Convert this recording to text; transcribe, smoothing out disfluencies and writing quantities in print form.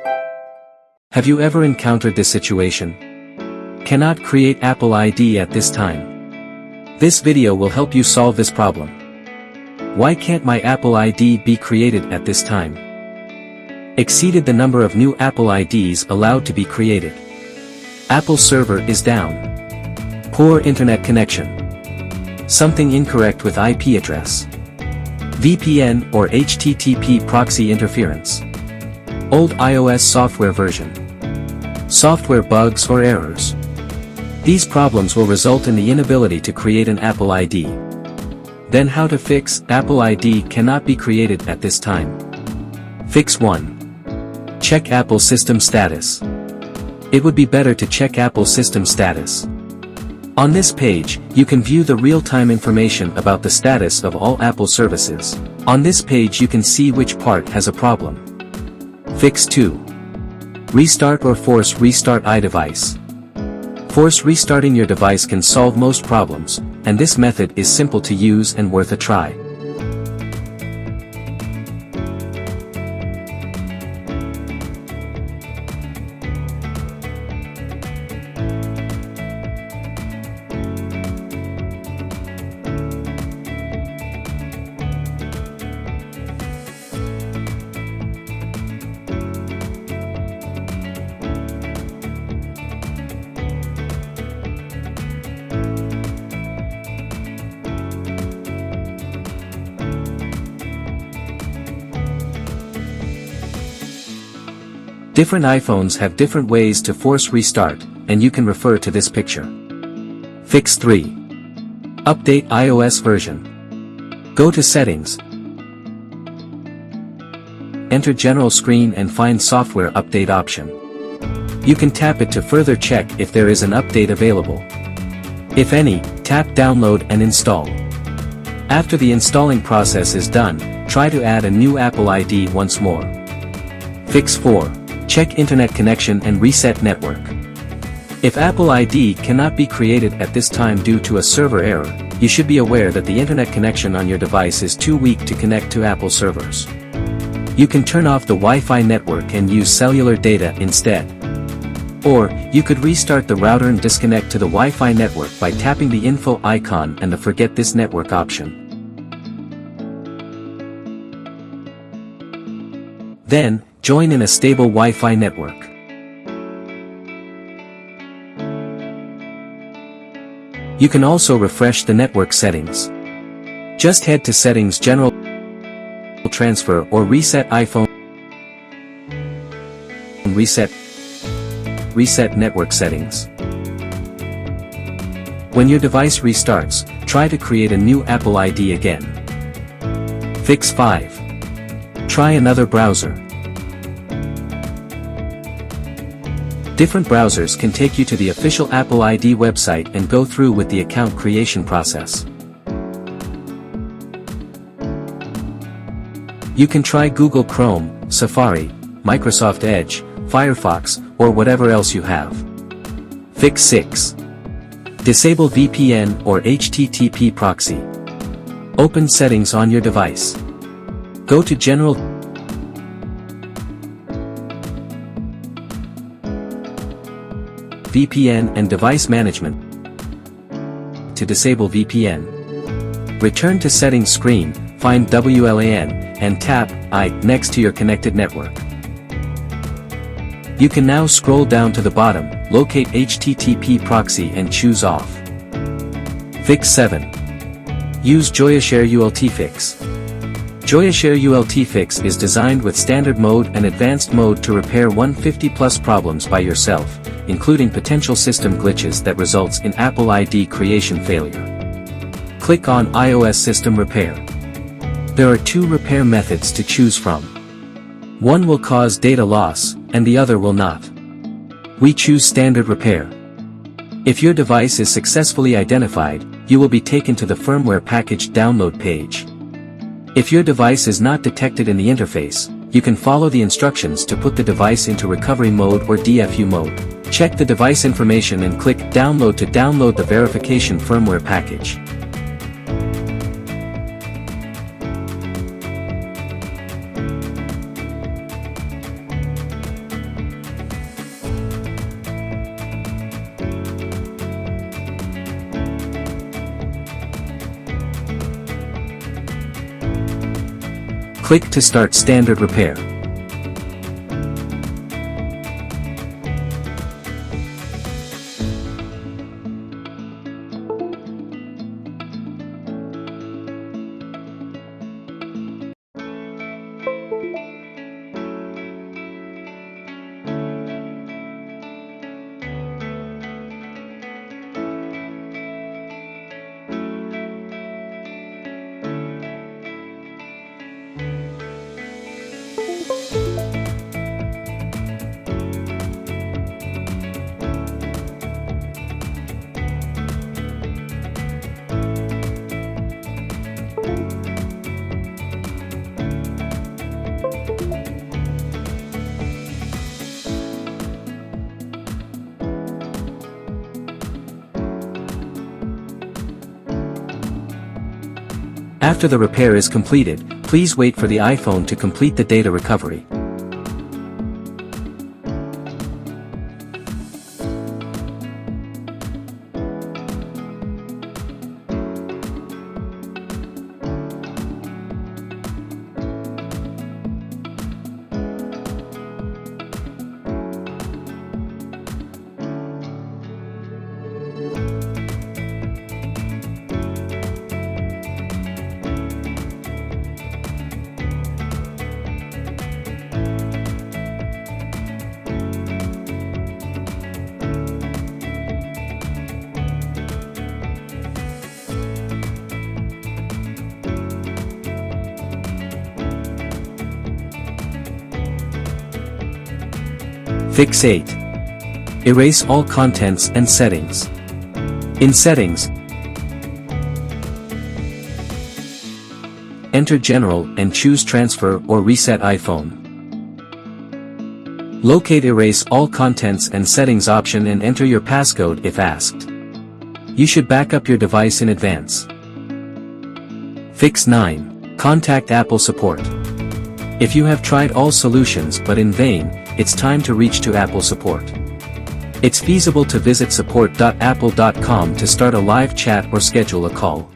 Have you ever encountered this situation? Cannot create Apple ID at this time. This video will help you solve this problem. Why can't my Apple ID be created at this time? Exceeded the number of new Apple IDs allowed to be created. Apple server is down. Poor internet connection. Something incorrect with IP address. VPN or HTTP proxy interference. Old iOS software version. Software bugs or errors. These problems will result in the inability to create an Apple ID. Then how to fix Apple ID cannot be created at this time. Fix 1. Check Apple system status. It would be better to check Apple system status. On this page, you can view the real-time information about the status of all Apple services. On this page you can see which part has a problem. Fix 2. Restart or force restart iDevice. Force restarting your device can solve most problems, and this method is simple to use and worth a try. Different iPhones have different ways to force restart, and you can refer to this picture. Fix 3. Update iOS version. Go to Settings. Enter General screen and find Software Update option. You can tap it to further check if there is an update available. If any, tap Download and install. After the installing process is done, try to add a new Apple ID once more. Fix 4. Check internet connection and reset network. If Apple ID cannot be created at this time due to a server error, you should be aware that the internet connection on your device is too weak to connect to Apple servers. You can turn off the Wi-Fi network and use cellular data instead. Or, you could restart the router and disconnect to the Wi-Fi network by tapping the info icon and the Forget This Network option. Then, join in a stable Wi-Fi network. You can also refresh the network settings. Just head to Settings, General, Transfer or Reset iPhone. Reset network settings. When your device restarts, try to create a new Apple ID again. Fix 5. Try another browser. Different browsers can take you to the official Apple ID website and go through with the account creation process. You can try Google Chrome, Safari, Microsoft Edge, Firefox, or whatever else you have. Fix 6. Disable VPN or HTTP proxy. Open Settings on your device. Go to General, VPN and Device Management. To disable VPN, return to Settings screen, find WLAN, and tap I next to your connected network. You can now scroll down to the bottom, locate HTTP proxy and choose off. Fix 7. Use Joyoshare UltFix. Joyoshare UltFix is designed with standard mode and advanced mode to repair 150+ problems by yourself, including potential system glitches that results in Apple ID creation failure. Click on iOS System Repair. There are 2 repair methods to choose from. One will cause data loss, and the other will not. We choose Standard Repair. If your device is successfully identified, you will be taken to the firmware package download page. If your device is not detected in the interface, you can follow the instructions to put the device into recovery mode or DFU mode. Check the device information and click Download to download the verification firmware package. Click to start standard repair. After the repair is completed, please wait for the iPhone to complete the data recovery. Fix 8. Erase all contents and settings. In Settings, enter General and choose Transfer or Reset iPhone. Locate Erase all contents and settings option and enter your passcode if asked. You should back up your device in advance. Fix 9. Contact Apple support. If you have tried all solutions but in vain, it's time to reach to Apple support. It's feasible to visit support.apple.com to start a live chat or schedule a call.